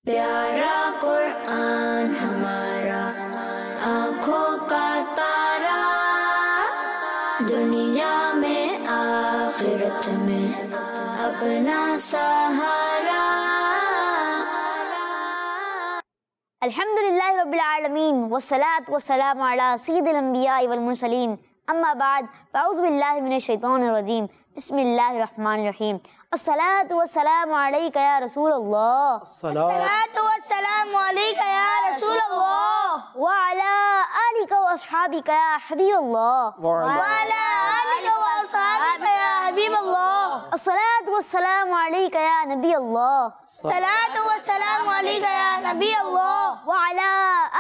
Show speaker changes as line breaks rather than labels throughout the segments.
پیارا قرآن ہمارا آنکھوں کا تارا، دنیا میں آخرت میں اپنا سہارا۔
الحمدللہ رب العالمین والصلاة والسلام علی سید الانبیاء والمرسلین، اما بعد فاعوذ باللہ من الشیطان الرجیم، بسم اللہ الرحمن الرحیم۔ الصلاة والسلام علیکہ یا رسول اللہ،
الصلاة والسلام علیکہ یا رسول اللہ،
وعلی آلکہ واصحابکہ یا حبیب اللہ،
وعلی آلکہ واصحابکہ یا حبیب اللہ،
الصلاة والسلام علیکہ یا نبی اللہ،
الصلاة والسلام علیکہ یا نبی اللہ،
وعلی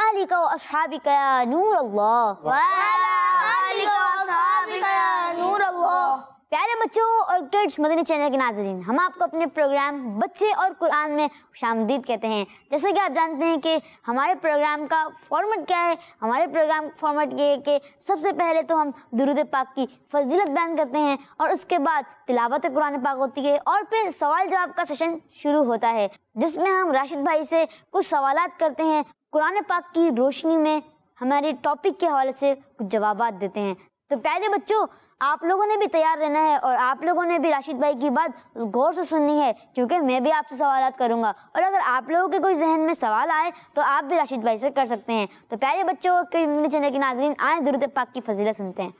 آلکہ واصحابکہ یا نور اللہ،
وعلی آلکہ واصحابکہ یا نور اللہ۔
پیارے بچوں اور کڈس مدنی چینل کے ناظرین، ہم آپ کو اپنے پروگرام بچے اور قرآن میں خوش آمدید کہتے ہیں۔ جیسا کہ آپ جانتے ہیں کہ ہمارے پروگرام کا فارمیٹ کیا ہے۔ ہمارے پروگرام کا فارمیٹ یہ ہے کہ سب سے پہلے تو ہم درود پاک کی فضیلت بیان کرتے ہیں، اور اس کے بعد تلاوت قرآن پاک ہوتی ہے، اور پھر سوال جواب کا سیشن شروع ہوتا ہے، جس میں ہم راشد بھائی سے کچھ سوالات کرتے ہیں، قرآن پاک کی روشنی میں ہمارے ٹاپک کے حوالے سے کچھ جوابات دیتے ہیں۔ تو پیارے بچوں، آپ لوگوں نے بھی تیار رہنا ہے، اور آپ لوگوں نے بھی راشد بھائی کی بات غور سے سننی ہے، کیونکہ میں بھی آپ سے سوالات کروں گا، اور اگر آپ لوگوں کے کوئی ذہن میں سوال آئے تو آپ بھی راشد بھائی سے کر سکتے ہیں۔ تو پیارے بچوں کے چینل کے ناظرین، آئیں درود پاک کی فضیلت سنتے ہیں۔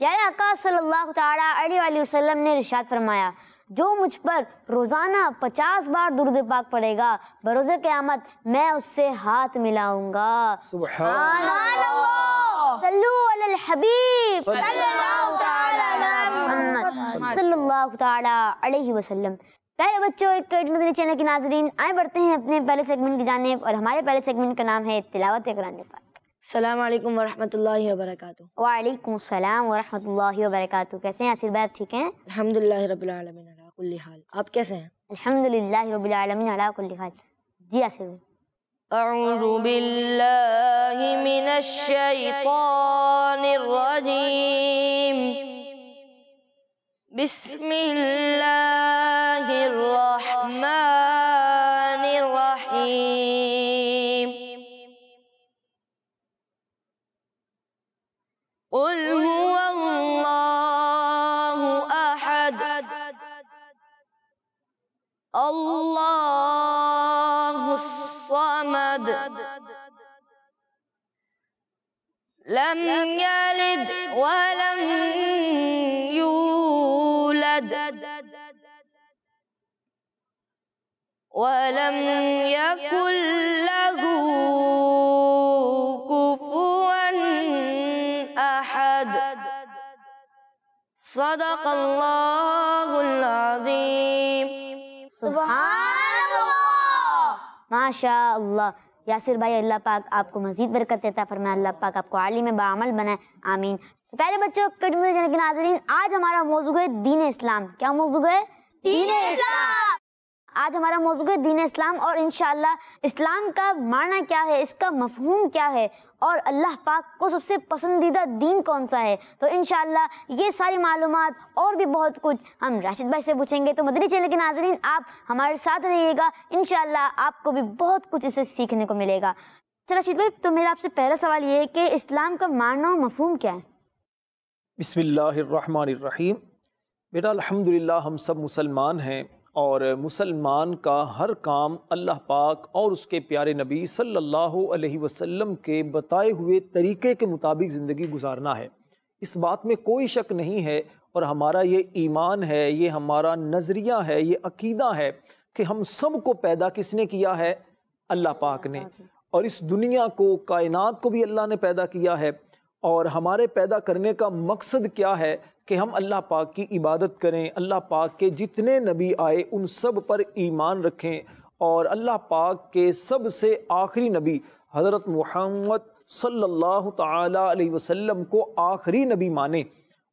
پیارے آقا صلی اللہ تعالیٰ علیہ وآلہ وسلم نے ارشاد فرمایا، جو مجھ پر روزانہ 50 بار درود پاک پڑھے گا، بروز قیامت میں اس سے ہاتھ ملاؤں گا۔
سبحان اللہ،
صلو علی الحبیب
صلی اللہ تعالی علی
محمد صلی اللہ تعالیٰ علیہ وسلم۔ پیارے بچوں اور کڈ مدنی چینل کے ناظرین، آئیں بڑھتے ہیں اپنے پہلے سیگمنٹ کی جانب، اور ہمارے پہلے سیگمنٹ کا نام ہے تلاوت قرآن پاک۔
السلام علیکم ورحمۃ اللہ وبرکاتہ۔
وعلیکم السلام ورحمۃ اللہ وبرکاتہ۔ کیسے ہیں آصف بھائی؟ ٹھیک ہیں؟
الحمدللہ رب العالمین علی کل حال۔ آپ کیسے ہیں؟
الحمدللہ رب العالمین علی کل حال۔ جی آصف بھائی۔
اعوذ باللہ من الشیطان الرجیم، بسم اللہ الرحمن الرحیم، قل هو اللہ احد اللہ الصمد لم یلد ولم یولد ولم یکن له کفوا احد، صدق اللہ العظیم۔
سبحان اللہ، ماشاء اللہ۔ یاسر بھائی، اللہ پاک آپ کو مزید برکت عطا فرمائے، اللہ پاک آپ کو عالم بعمل بنائے، آمین۔ پیارے بچوں کے ناظرین، آج ہمارا موضوع ہے دین اسلام۔ کیا موضوع ہے؟
دین اسلام۔
آج ہمارا موضوع ہے دین اسلام، اور انشاءاللہ اسلام کا معنی کیا ہے، اس کا مفہوم کیا ہے، اور اللہ پاک کو سب سے پسندیدہ دین کون سا ہے۔ تو انشاءاللہ یہ ساری معلومات اور بھی بہت کچھ ہم راشد بھائی سے پوچھیں گے۔ تو مدنی چینل کے ناظرین، آپ ہمارے ساتھ رہیے گا، انشاءاللہ آپ کو بھی بہت کچھ اسے سیکھنے کو ملے گا۔ راشد بھائی، تو میرا آپ سے پہلا سوال یہ ہے کہ اسلام کا معنی و مفہوم کیا ہے؟
بسم اللہ الرحمن الرحیم۔ بیٹا، الحمدللہ ہم سب مسلمان ہیں، اور مسلمان کا ہر کام اللہ پاک اور اس کے پیارے نبی صلی اللہ علیہ وسلم کے بتائے ہوئے طریقے کے مطابق زندگی گزارنا ہے۔ اس بات میں کوئی شک نہیں ہے، اور ہمارا یہ ایمان ہے، یہ ہمارا نظریہ ہے، یہ عقیدہ ہے کہ ہم سب کو پیدا کس نے کیا ہے؟ اللہ پاک نے۔ اور اس دنیا کو، کائنات کو بھی اللہ نے پیدا کیا ہے، اور ہمارے پیدا کرنے کا مقصد کیا ہے کہ ہم اللہ پاک کی عبادت کریں، اللہ پاک کے جتنے نبی آئے ان سب پر ایمان رکھیں، اور اللہ پاک کے سب سے آخری نبی حضرت محمد صلی اللہ تعالیٰ علیہ وسلم کو آخری نبی مانیں۔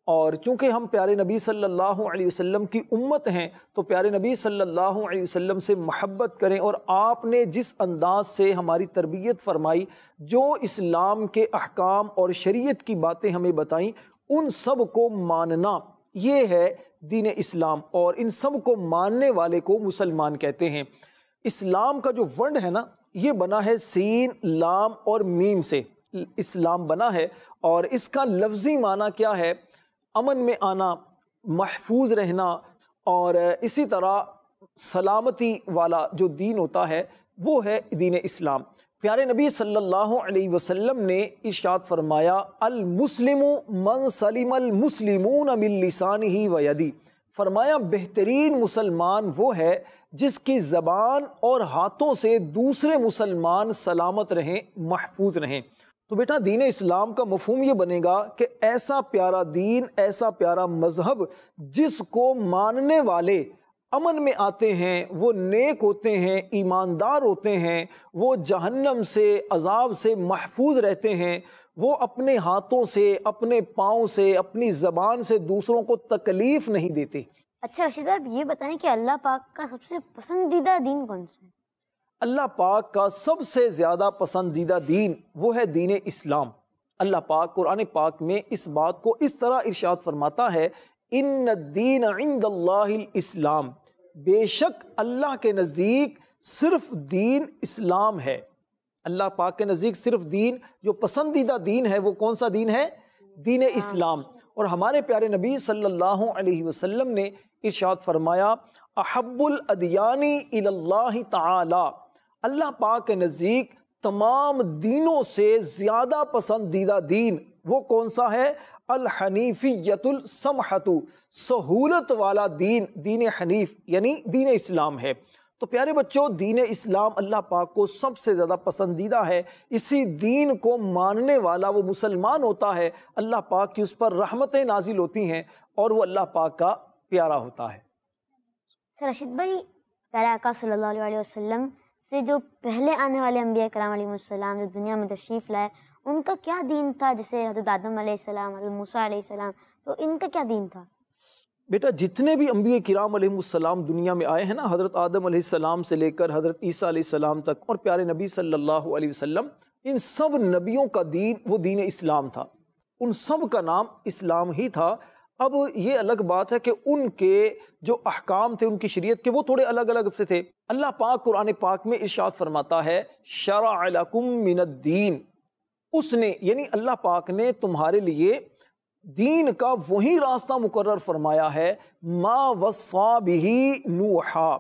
اور چونکہ ہم پیارے نبی صلی اللہ علیہ وسلم کی امت ہیں، تو پیارے نبی صلی اللہ علیہ وسلم سے محبت کریں، اور آپ نے جس انداز سے ہماری تربیت فرمائی، جو اسلام کے احکام اور شریعت کی باتیں ہمیں بتائیں، ان سب کو ماننا، یہ ہے دین اسلام، اور ان سب کو ماننے والے کو مسلمان کہتے ہیں۔ اسلام کا جو ورڈ ہے نا یہ بنا ہے سین لام اور میم سے، اسلام بنا ہے، اور اس کا لفظی معنی کیا ہے؟ امن میں آنا، محفوظ رہنا، اور اسی طرح سلامتی والا جو دین ہوتا ہے وہ ہے دین اسلام۔ پیارے نبی صلی اللہ علیہ وسلم نے ارشاد فرمایا المسلم من سلم المسلمون من لسانہ و یدی، فرمایا بہترین مسلمان وہ ہے جس کی زبان اور ہاتھوں سے دوسرے مسلمان سلامت رہیں، محفوظ رہیں۔ تو بیٹا دین اسلام کا مفہوم یہ بنے گا کہ ایسا پیارا دین، ایسا پیارا مذہب جس کو ماننے والے امن میں آتے ہیں، وہ نیک ہوتے ہیں، ایماندار ہوتے ہیں، وہ جہنم سے، عذاب سے محفوظ رہتے ہیں، وہ اپنے ہاتھوں سے، اپنے پاؤں سے، اپنی زبان سے دوسروں کو تکلیف نہیں دیتے۔
اچھا رشید آپ یہ بتائیں کہ اللہ پاک کا سب سے پسندیدہ دین کون سا ہے؟
اللہ پاک کا سب سے زیادہ پسندیدہ دین وہ ہے دین اسلام۔ اللہ پاک قرآن پاک میں اس بات کو اس طرح ارشاد فرماتا ہے ان الدین عند اللہ الاسلام، بے شک اللہ کے نزدیک صرف دین اسلام ہے۔ اللہ پاک کے نزدیک صرف دین جو پسندیدہ دین ہے وہ کون سا دین ہے؟ دین اسلام۔ اور ہمارے پیارے نبی صلی اللہ علیہ وسلم نے ارشاد فرمایا احب الادیان الی اللہ تعالی، اللہ پاک کے نزدیک تمام دینوں سے زیادہ پسندیدہ دین وہ کون سا ہے؟ الحنیفیت السمحۃ، سہولت والا دین، دین حنیف یعنی دین اسلام ہے۔ تو پیارے بچوں دین اسلام اللہ پاک کو سب سے زیادہ پسندیدہ ہے، اسی دین کو ماننے والا وہ مسلمان ہوتا ہے، اللہ پاک کی اس پر رحمتیں نازل ہوتی ہیں اور وہ اللہ پاک کا پیارا ہوتا ہے۔
سر رشید بھائی پیارے آقا صلی اللہ علیہ وسلم سے جو پہلے آنے والے انبیاء کرام علیہ السلام جو دنیا میں تشریف لائے ان کا کیا دین تھا؟ جیسے حضرت آدم علیہ السلام، حضرت موسیٰ علیہ السلام، تو ان کا کیا دین تھا؟
بیٹا جتنے بھی انبیاء کرام علیہ السلام دنیا میں آئے ہیں نا، حضرت آدم علیہ السلام سے لے کر حضرت عیسیٰ علیہ السلام تک اور پیارے نبی صلی اللہ علیہ وسلم، ان سب نبیوں کا دین وہ دین اسلام تھا، ان سب کا نام اسلام ہی تھا۔ اب یہ الگ بات ہے کہ ان کے جو احکام تھے، ان کی شریعت کے، وہ تھوڑے الگ الگ سے تھے۔ اللہ پاک قرآن پاک میں ارشاد فرماتا ہے شرع لکم من الدین، اس نے یعنی اللہ پاک نے تمہارے لیے دین کا وہی راستہ مقرر فرمایا ہے ما وصا بہ نوحا،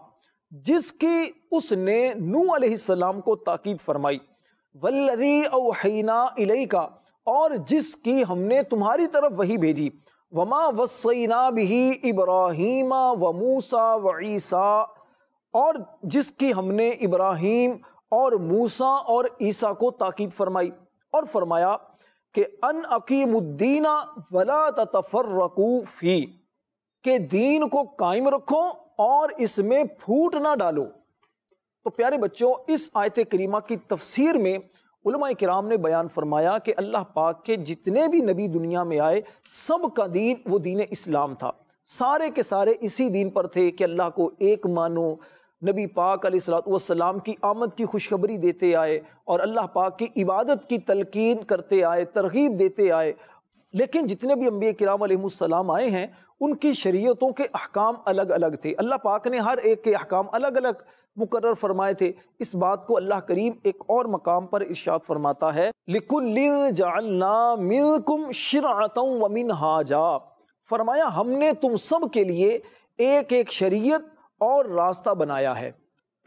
جس کی اس نے نوح علیہ السلام کو تاکید فرمائی، والذی اوحینا الیک، اور جس کی ہم نے تمہاری طرف وحی بھیجی، وما وصینا بہ ابراہیم وموسیٰ وعیسیٰ، اور جس کی ہم نے ابراہیم اور موسیٰ اور عیسیٰ کو تاکید فرمائی، اور فرمایا کہ ان اقیم الدین ولا تتفرقوا فی، کہ دین کو قائم رکھو اور اس میں پھوٹ نہ ڈالو۔ تو پیارے بچوں اس آیت کریمہ کی تفسیر میں علماء کرام نے بیان فرمایا کہ اللہ پاک کے جتنے بھی نبی دنیا میں آئے سب کا دین وہ دین اسلام تھا، سارے کے سارے اسی دین پر تھے کہ اللہ کو ایک مانو، نبی پاک علیہ الصلوۃ والسلام کی آمد کی خوشخبری دیتے آئے اور اللہ پاک کی عبادت کی تلقین کرتے آئے، ترغیب دیتے آئے۔ لیکن جتنے بھی انبیاء کرام علیہ السلام آئے ہیں ان کی شریعتوں کے احکام الگ الگ تھے، اللہ پاک نے ہر ایک کے احکام الگ الگ مقرر فرمائے تھے۔ اس بات کو اللہ کریم ایک اور مقام پر ارشاد فرماتا ہے لِكُلٍّ جَعَلْنَا مِنْكُمْ شِرْعَةً وَمِنْهَاجًا، فرمایا ہم نے تم سب کے لیے ایک ایک شریعت اور راستہ بنایا ہے۔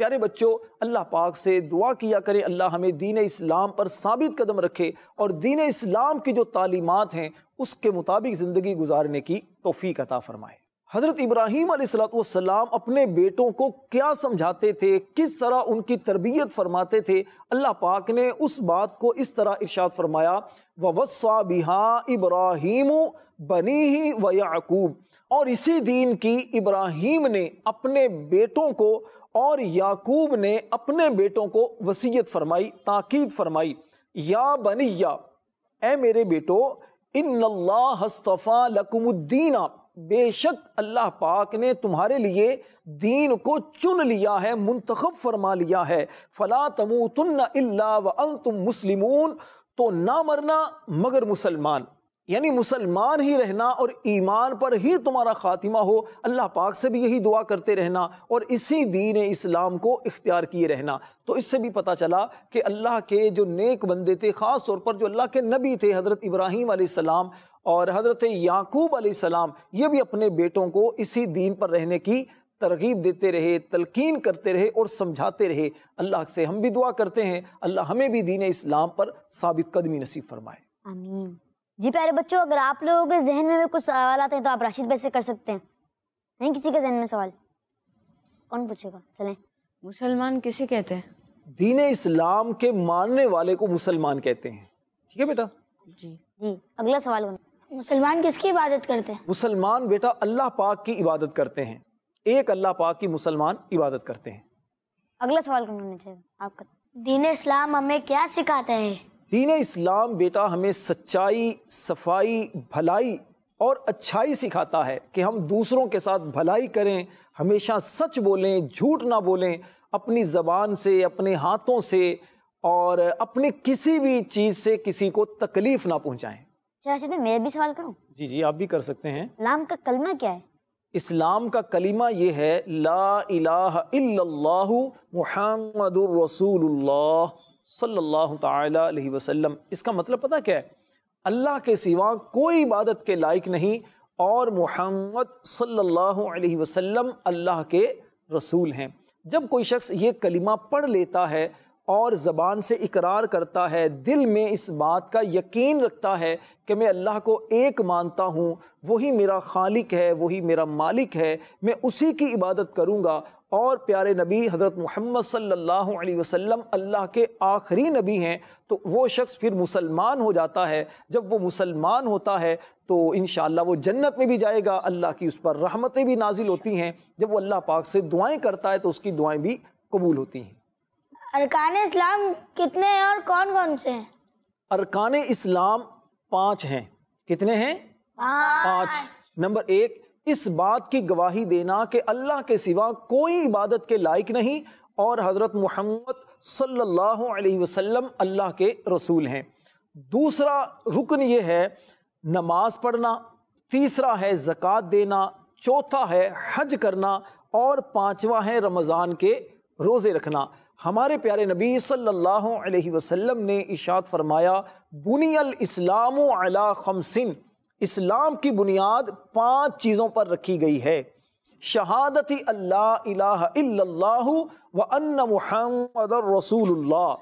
پیارے بچوں اللہ پاک سے دعا کیا کریں اللہ ہمیں دین اسلام پر ثابت قدم رکھے اور دین اسلام کی جو تعلیمات ہیں اس کے مطابق زندگی گزارنے کی توفیق عطا فرمائے۔ حضرت ابراہیم علیہ السلام اپنے بیٹوں کو کیا سمجھاتے تھے، کس طرح ان کی تربیت فرماتے تھے، اللہ پاک نے اس بات کو اس طرح ارشاد فرمایا وَوَصَّى بِهَا إِبْرَاهِيمُ بَنِيهِ وَيَعْقُوبُ، اور اسی دین کی ابراہیم نے اپنے بیٹوں کو اور یعقوب نے اپنے بیٹوں کو وصیت فرمائی، تاکید فرمائی یا بنیا، اے میرے بیٹو ان اللہ اصطفیٰ لکم الدین، بے شک اللہ پاک نے تمہارے لیے دین کو چن لیا ہے، منتخب فرما لیا ہے، فلا تموتن الا وانتم مسلمون، تو نہ مرنا مگر مسلمان۔ یعنی مسلمان ہی رہنا اور ایمان پر ہی تمہارا خاتمہ ہو، اللہ پاک سے بھی یہی دعا کرتے رہنا اور اسی دین اسلام کو اختیار کیے رہنا۔ تو اس سے بھی پتہ چلا کہ اللہ کے جو نیک بندے تھے، خاص طور پر جو اللہ کے نبی تھے، حضرت ابراہیم علیہ السلام اور حضرت یعقوب علیہ السلام، یہ بھی اپنے بیٹوں کو اسی دین پر رہنے کی ترغیب دیتے رہے، تلقین کرتے رہے اور سمجھاتے رہے۔ اللہ سے ہم بھی دعا کرتے ہیں اللہ ہمیں بھی دین اسلام پر ثابت قدمی نصیب فرمائے،
آمین۔ جی پیارے بچوں، اگر آپ لوگوں کے ذہن میں بھی کچھ سوالات ہیں تو آپ راشد بھائی سے کر سکتے ہیں۔ نہیں کسی کے ذہن میں سوال؟ کون پوچھے گا؟ چلیں۔
مسلمان کسے کہتے ہیں؟
دین اسلام کے ماننے والے کو مسلمان کہتے ہیں، ٹھیک ہے بیٹا؟
جی اگلا سوال کون؟
مسلمان کس کی عبادت کرتے ہیں؟
مسلمان بیٹا اللہ پاک کی عبادت کرتے ہیں، ایک اللہ پاک کی مسلمان عبادت کرتے ہیں۔
اگلا سوال کون ہونا چاہیے آپ کا؟
دین اسلام ہمیں کیا سکھاتا ہے؟
دین اسلام بیٹا ہمیں سچائی، صفائی، بھلائی اور اچھائی سکھاتا ہے کہ ہم دوسروں کے ساتھ بھلائی کریں، ہمیشہ سچ بولیں، جھوٹ نہ بولیں، اپنی زبان سے، اپنے ہاتھوں سے اور اپنی کسی بھی چیز سے کسی کو تکلیف نہ پہنچائیں۔
راشد بھائی میں بھی سوال کروں؟
جی آپ بھی کر سکتے ہیں۔
اسلام کا کلمہ کیا ہے؟
اسلام کا کلمہ یہ ہے لا الہ الا اللہ محمد الرسول اللہ صلی اللہ تعالی علیہ وسلم۔ اس کا مطلب پتہ کیا ہے؟ اللہ کے سوا کوئی عبادت کے لائق نہیں اور محمد صلی اللہ علیہ وسلم اللہ کے رسول ہیں۔ جب کوئی شخص یہ کلمہ پڑھ لیتا ہے اور زبان سے اقرار کرتا ہے، دل میں اس بات کا یقین رکھتا ہے کہ میں اللہ کو ایک مانتا ہوں، وہی میرا خالق ہے، وہی میرا مالک ہے، میں اسی کی عبادت کروں گا، اور پیارے نبی حضرت محمد صلی اللہ علیہ وسلم اللہ کے آخری نبی ہیں، تو وہ شخص پھر مسلمان ہو جاتا ہے۔ جب وہ مسلمان ہوتا ہے تو انشاءاللہ وہ جنت میں بھی جائے گا، اللہ کی اس پر رحمتیں بھی نازل ہوتی ہیں۔ جب وہ اللہ پاک سے دعائیں کرتا ہے تو اس کی دعائیں بھی قبول ہوتی ہیں۔
ارکان اسلام کتنے ہیں اور کون کون سے ہیں؟
ارکان اسلام 5 ہیں۔ کتنے ہیں؟ 5۔ نمبر 1، اس بات کی گواہی دینا کہ اللہ کے سوا کوئی عبادت کے لائق نہیں اور حضرت محمد صلی اللہ علیہ وسلم اللہ کے رسول ہیں۔ دوسرا رکن یہ ہے نماز پڑھنا، تیسرا ہے زکوٰۃ دینا، چوتھا ہے حج کرنا اور 5واں ہے رمضان کے روزے رکھنا۔ ہمارے پیارے نبی صلی اللہ علیہ وسلم نے ارشاد فرمایا بنی الاسلام علی 5، اسلام کی بنیاد 5 چیزوں پر رکھی گئی ہے۔ شہادت اللہ الہ الا اللہ وان محمد رسول اللہ،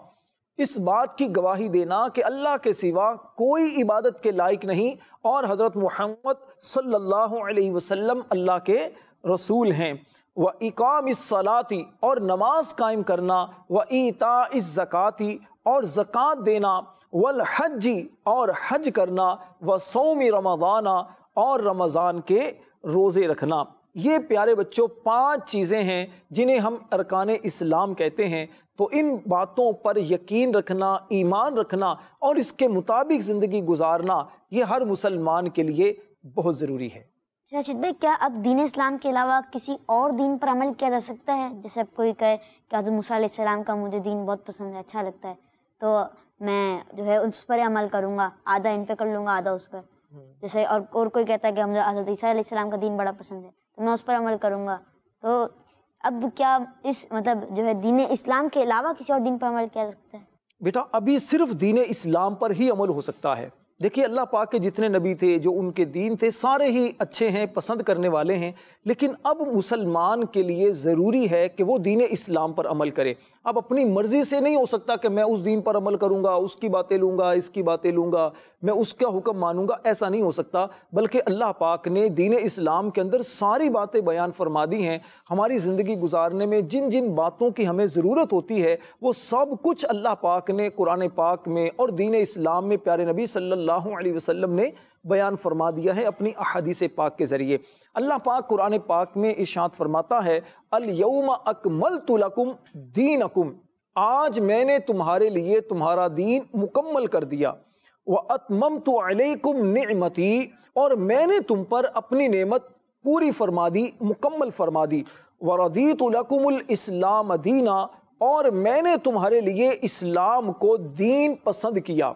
اس بات کی گواہی دینا کہ اللہ کے سوا کوئی عبادت کے لائق نہیں اور حضرت محمد صلی اللہ علیہ وسلم اللہ کے رسول ہیں۔ وَإِقَامِ الصَّلَاةِ، اور نماز قائم کرنا، وَإِيتَاءِ الزَّكَاةِ، اور زکوٰۃ دینا، وَالْحَجِّ، اور حج کرنا، وَصَوْمِ رَمَضَانَ، اور رمضان کے روزے رکھنا۔ یہ پیارے بچوں 5 چیزیں ہیں جنہیں ہم ارکان اسلام کہتے ہیں۔ تو ان باتوں پر یقین رکھنا، ایمان رکھنا اور اس کے مطابق زندگی گزارنا یہ ہر مسلمان کے لیے بہت ضروری ہے۔
راشد بھائی، کیا اب دین اسلام کے علاوہ کسی اور دین پر عمل کیا جا سکتا ہے؟ جیسے اب کوئی کہے کہ حضرت موسیٰ علیہ السلام کا مجھے دین بہت پسند ہے، اچھا لگتا ہے، تو میں جو ہے اس پر عمل کروں گا، آدھا ان پہ کر لوں گا، آدھا اس پر۔ جیسے اور کوئی کہتا ہے کہ مجھے حضرت عیسیٰ علیہ السلام کا دین بڑا پسند ہے تو میں اس پر عمل کروں گا۔ تو اب کیا اس جو ہے دین اسلام کے علاوہ کسی اور دین پر عمل کیا جا سکتا ہے؟
بیٹا ابھی صرف دین اسلام پر ہی عمل ہو سکتا ہے۔ دیکھیے اللہ پاک کے جتنے نبی تھے، جو ان کے دین تھے، سارے ہی اچھے ہیں، پسند کرنے والے ہیں، لیکن اب مسلمان کے لیے ضروری ہے کہ وہ دین اسلام پر عمل کرے۔ اب اپنی مرضی سے نہیں ہو سکتا کہ میں اس دین پر عمل کروں گا، اس کی باتیں لوں گا، اس کی باتیں لوں گا، میں اس کا حکم مانوں گا، ایسا نہیں ہو سکتا، بلکہ اللہ پاک نے دین اسلام کے اندر ساری باتیں بیان فرما دی ہیں۔ ہماری زندگی گزارنے میں جن جن باتوں کی ہمیں ضرورت ہوتی ہے وہ سب کچھ اللہ پاک نے قرآن پاک میں اور دین اسلام میں پیارے نبی صلی اللہ علیہ وسلم نے بیان فرما دیا ہے اپنی احادیث پاک کے ذریعے۔ اللہ پاک قرآن پاک میں ارشاد فرماتا ہے الیوم اکملت لکم دینکم، آج میں نے تمہارے لیے تمہارا دین مکمل کر دیا، واتممت علیکم نعمتی، اور میں نے تم پر اپنی نعمت پوری فرما دی، مکمل فرما دی، ورضیت لکم الاسلام دینا، اور میں نے تمہارے لیے اسلام کو دین پسند کیا۔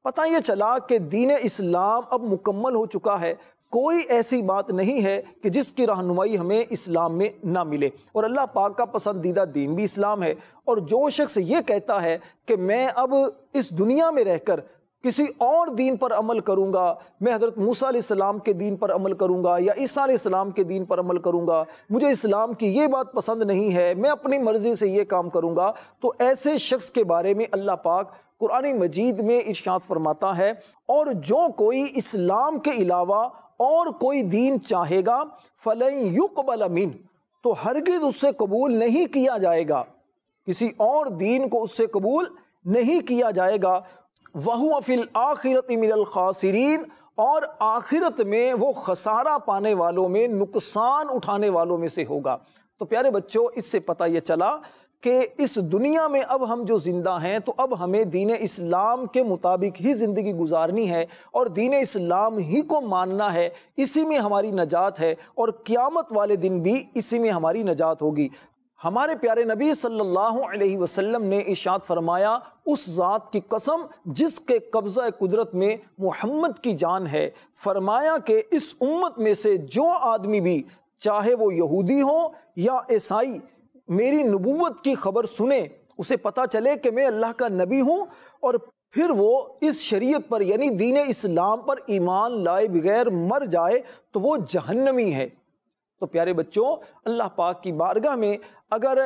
پتہ یہ چلا کہ دین اسلام اب مکمل ہو چکا ہے، کوئی ایسی بات نہیں ہے کہ جس کی رہنمائی ہمیں اسلام میں نہ ملے، اور اللہ پاک کا پسندیدہ دین بھی اسلام ہے۔ اور جو شخص یہ کہتا ہے کہ میں اب اس دنیا میں رہ کر کسی اور دین پر عمل کروں گا، میں حضرت موسیٰ علیہ السلام کے دین پر عمل کروں گا یا عیسیٰ علیہ السلام کے دین پر عمل کروں گا، مجھے اسلام کی یہ بات پسند نہیں ہے، میں اپنی مرضی سے یہ کام کروں گا، تو ایسے شخص کے بارے میں اللہ پاک قرآن مجید میں ارشاد فرماتا ہے، اور جو کوئی اسلام کے علاوہ اور کوئی دین چاہے گا فَلَن يُقْبَلَ مِنْهُ، تو ہرگز اس سے قبول نہیں کیا جائے گا، کسی اور دین کو اس سے قبول نہیں کیا جائے گا۔ وَهُوَ فِي الْآخِرَةِ مِنَ الْخَاسِرِينَ، اور آخرت میں وہ خسارہ پانے والوں میں، نقصان اٹھانے والوں میں سے ہوگا۔ تو پیارے بچوں، اس سے پتہ یہ چلا کہ اس دنیا میں اب ہم جو زندہ ہیں تو اب ہمیں دین اسلام کے مطابق ہی زندگی گزارنی ہے، اور دین اسلام ہی کو ماننا ہے، اسی میں ہماری نجات ہے، اور قیامت والے دن بھی اسی میں ہماری نجات ہوگی۔ ہمارے پیارے نبی صلی اللہ علیہ وسلم نے ارشاد فرمایا، اس ذات کی قسم جس کے قبضہ قدرت میں محمد کی جان ہے، فرمایا کہ اس امت میں سے جو آدمی بھی، چاہے وہ یہودی ہو یا عیسائی، میری نبوت کی خبر سنے، اسے پتہ چلے کہ میں اللہ کا نبی ہوں، اور پھر وہ اس شریعت پر یعنی دین اسلام پر ایمان لائے بغیر مر جائے تو وہ جہنمی ہے۔ تو پیارے بچوں، اللہ پاک کی بارگاہ میں اگر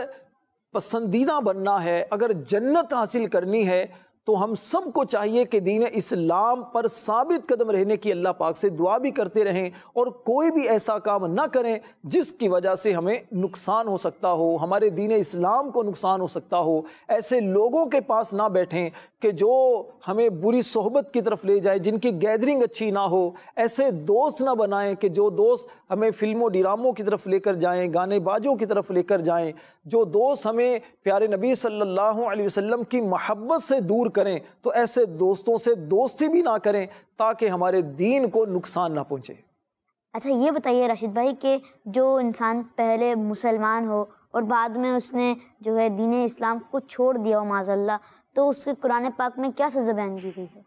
پسندیدہ بننا ہے، اگر جنت حاصل کرنی ہے، تو ہم سب کو چاہیے کہ دین اسلام پر ثابت قدم رہنے کی اللہ پاک سے دعا بھی کرتے رہیں، اور کوئی بھی ایسا کام نہ کریں جس کی وجہ سے ہمیں نقصان ہو سکتا ہو، ہمارے دین اسلام کو نقصان ہو سکتا ہو۔ ایسے لوگوں کے پاس نہ بیٹھیں کہ جو ہمیں بری صحبت کی طرف لے جائیں، جن کی گیدرنگ اچھی نہ ہو۔ ایسے دوست نہ بنائیں کہ جو دوست ہمیں فلموں ڈراموں کی طرف لے کر جائیں، گانے بازوں کی طرف لے کر جائیں۔ جو دوست ہمیں پیارے نبی صلی اللہ علیہ وسلم کی محبت سے دور کریں، تو ایسے دوستوں سے دوستی بھی نہ کریں تاکہ ہمارے دین کو نقصان نہ پہنچے۔
اچھا یہ بتائیے راشد بھائی کہ جو انسان پہلے مسلمان ہو اور بعد میں اس نے جو ہے دین اسلام کو چھوڑ دیا ہو معاذ اللہ، تو اس کے قرآن پاک میں کیا سزا بیان کی گئی ہے؟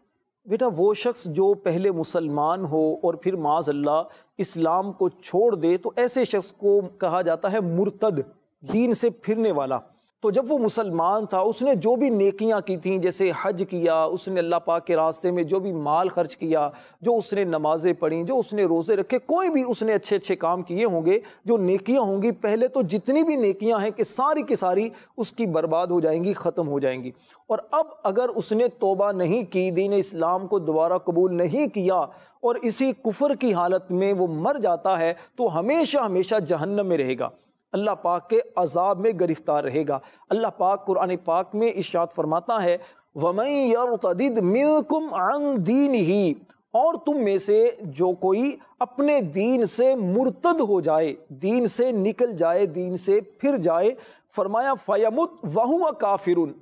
بیٹا، وہ شخص جو پہلے مسلمان ہو اور پھر معاذ اللہ اسلام کو چھوڑ دے، تو ایسے شخص کو کہا جاتا ہے مرتد، دین سے پھرنے والا۔ تو جب وہ مسلمان تھا، اس نے جو بھی نیکیاں کی تھیں، جیسے حج کیا، اس نے اللہ پاک کے راستے میں جو بھی مال خرچ کیا، جو اس نے نمازیں پڑھیں، جو اس نے روزے رکھے، کوئی بھی اس نے اچھے اچھے کام کیے ہوں گے، جو نیکیاں ہوں گی، پہلے تو جتنی بھی نیکیاں ہیں کہ ساری کی ساری اس کی برباد ہو جائیں گی، ختم ہو جائیں گی۔ اور اب اگر اس نے توبہ نہیں کی، دین اسلام کو دوبارہ قبول نہیں کیا، اور اسی کفر کی حالت میں وہ مر جاتا ہے، تو ہمیشہ ہمیشہ جہنم میں رہے گا، اللہ پاک کے عذاب میں گرفتار رہے گا۔ اللہ پاک قرآن پاک میں ارشاد فرماتا ہے، وَمَن يَرْتَدِدْ مِنْكُمْ عَنْ دِينِهِ، اور تم میں سے جو کوئی اپنے دین سے مرتد ہو جائے، دین سے نکل جائے، دین سے پھر جائے، فرمایا فَيَمُتْ وَهُوَ كَافِرٌ،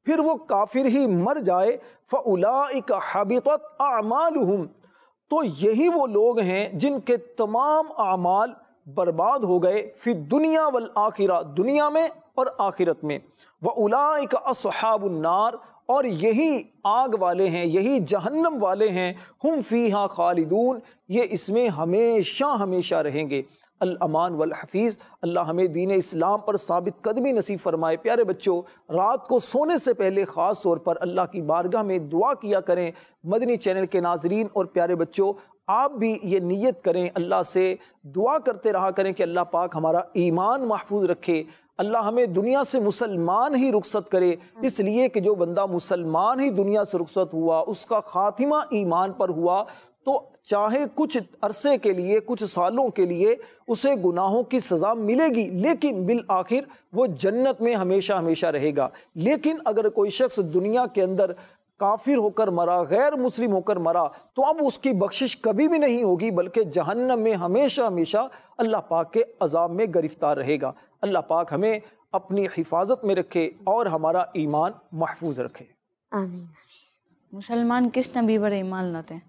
پھر وہ کافر ہی مر جائے، فَأُولَئِكَ حَبِطَتْ أَعْمَالُهُمْ، تو یہی وہ لوگ ہیں جن کے تمام اعمال برباد ہو گئے، فی دنیا والآخرہ، دنیا میں اور آخرت میں، وَأُولَئِكَ أَصْحَابُ النَّارِ، اور یہی آگ والے ہیں، یہی جہنم والے ہیں، ہم فیہا خالدون، یہ اس میں ہمیشہ ہمیشہ رہیں گے۔ الامان والحفیظ، اللہ ہمیں دین اسلام پر ثابت قدمی نصیب فرمائے۔ پیارے بچوں، رات کو سونے سے پہلے خاص طور پر اللہ کی بارگاہ میں دعا کیا کریں۔ مدنی چینل کے ناظرین اور پیارے بچوں، آپ بھی یہ نیت کریں، اللہ سے دعا کرتے رہا کریں کہ اللہ پاک ہمارا ایمان محفوظ رکھے، اللہ ہمیں دنیا سے مسلمان ہی رخصت کرے، اس لیے کہ جو بندہ مسلمان ہی دنیا سے رخصت ہوا، اس کا خاتمہ ایمان پر ہوا، تو چاہے کچھ عرصے کے لیے، کچھ سالوں کے لیے اسے گناہوں کی سزا ملے گی، لیکن بالآخر وہ جنت میں ہمیشہ ہمیشہ رہے گا۔ لیکن اگر کوئی شخص دنیا کے اندر کافر ہو کر مرا، غیر مسلم ہو کر مرا، تو اب اس کی بخشش کبھی بھی نہیں ہوگی، بلکہ جہنم میں ہمیشہ ہمیشہ اللہ پاک کے عذاب میں گرفتار رہے گا۔ اللہ پاک ہمیں اپنی حفاظت میں رکھے اور ہمارا ایمان محفوظ رکھے،
آمین۔
مسلمان کس نبی پر ایمان لاتے ہیں؟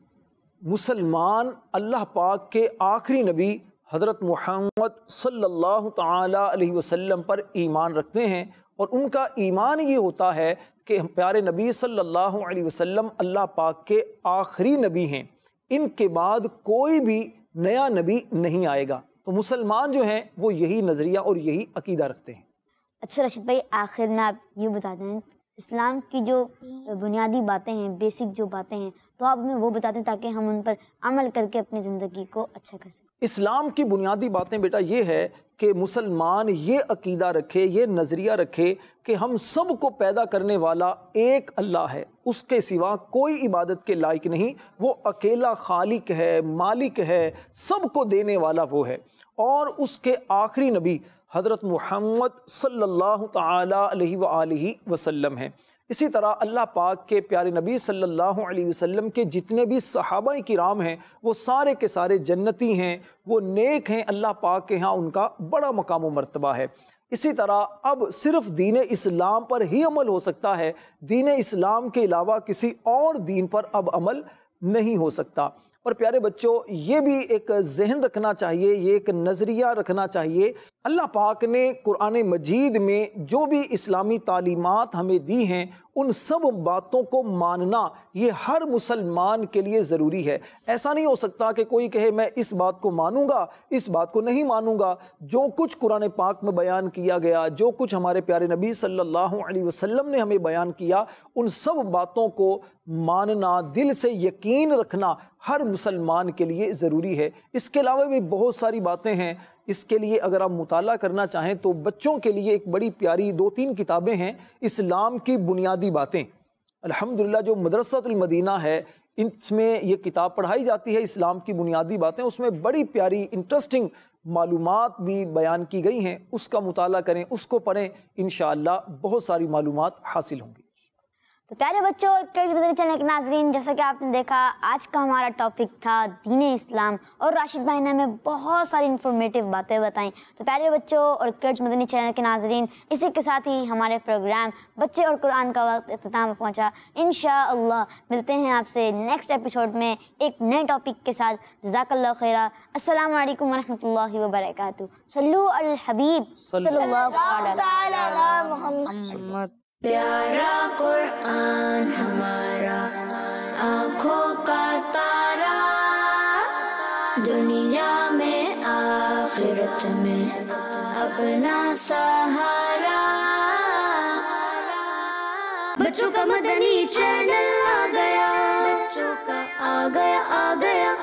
مسلمان اللہ پاک کے آخری نبی حضرت محمد صلی اللہ تعالی علیہ وسلم پر ایمان رکھتے ہیں، اور ان کا ایمان یہ ہوتا ہے کہ پیارے نبی صلی اللہ علیہ وسلم اللہ پاک کے آخری نبی ہیں، ان کے بعد کوئی بھی نیا نبی نہیں آئے گا۔ تو مسلمان جو ہیں وہ یہی نظریہ اور یہی عقیدہ رکھتے ہیں۔
اچھا راشد بھائی، آخر میں آپ یہ بتا دیں اسلام کی جو بنیادی باتیں ہیں، بیسک جو باتیں ہیں، تو آپ ہمیں وہ بتا دیں تاکہ ہم ان پر عمل کر کے اپنی زندگی کو اچھا کر سکیں۔
اسلام کی بنیادی باتیں بیٹا یہ ہے کہ مسلمان یہ عقیدہ رکھے، یہ نظریہ رکھے کہ ہم سب کو پیدا کرنے والا ایک اللہ ہے، اس کے سوا کوئی عبادت کے لائق نہیں، وہ اکیلا خالق ہے، مالک ہے، سب کو دینے والا وہ ہے، اور اس کے آخری نبی حضرت محمد صلی اللہ تعالی علیہ وآلہ وسلم ہیں۔ اسی طرح اللہ پاک کے پیارے نبی صلی اللہ علیہ وسلم کے جتنے بھی صحابہ کرام ہیں وہ سارے کے سارے جنتی ہیں، وہ نیک ہیں، اللہ پاک کے ہاں ان کا بڑا مقام و مرتبہ ہے۔ اسی طرح اب صرف دین اسلام پر ہی عمل ہو سکتا ہے، دین اسلام کے علاوہ کسی اور دین پر اب عمل نہیں ہو سکتا۔ اور پیارے بچوں، یہ بھی ایک ذہن رکھنا چاہیے، یہ ایک نظریہ رکھنا چاہیے، اللہ پاک نے قرآن مجید میں جو بھی اسلامی تعلیمات ہمیں دی ہیں ان سب باتوں کو ماننا یہ ہر مسلمان کے لیے ضروری ہے۔ ایسا نہیں ہو سکتا کہ کوئی کہے میں اس بات کو مانوں گا، اس بات کو نہیں مانوں گا۔ جو کچھ قرآن پاک میں بیان کیا گیا، جو کچھ ہمارے پیارے نبی صلی اللہ علیہ وسلم نے ہمیں بیان کیا، ان سب باتوں کو ماننا، دل سے یقین رکھنا ہر مسلمان کے لیے ضروری ہے۔ اس کے علاوہ بھی بہت ساری باتیں ہیں، اس کے لیے اگر آپ مطالعہ کرنا چاہیں تو بچوں کے لیے ایک بڑی پیاری 2-3 کتابیں ہیں، اسلام کی بنیادی باتیں۔ الحمدللہ جو مدرسۃ المدینہ ہے اس میں یہ کتاب پڑھائی جاتی ہے، اسلام کی بنیادی باتیں، اس میں بڑی پیاری انٹرسٹنگ معلومات بھی بیان کی گئی ہیں، اس کا مطالعہ کریں، اس کو پڑھیں، انشاءاللہ بہت ساری معلومات حاصل ہوں گی۔
تو پیارے بچوں اور کرکٹ مدنی چینل کے ناظرین، جیسا کہ آپ نے دیکھا آج کا ہمارا ٹاپک تھا دین اسلام، اور راشد بھائی نے ہمیں بہت ساری انفارمیٹیو باتیں بتائیں۔ تو پیارے بچوں اور کرکٹ مدنی چینل کے ناظرین، اسی کے ساتھ ہی ہمارے پروگرام بچے اور قرآن کا وقت اختتام پہنچا۔ انشاءاللہ ملتے ہیں آپ سے نیکسٹ ایپیسوڈ میں ایک نئے ٹاپک کے ساتھ۔ جزاک اللہ خیرہ۔ السلام علیکم ورحمۃ اللہ وبرکاتہ۔ صلو علی الحبیب صلی اللہ علیہ
محمد۔
پیارا قرآن ہمارا آنکھوں کا تارا، دنیا میں آخرت میں اپنا سہارا۔ بچوں کا مدنی چینل آ گیا، بچوں کا آ گیا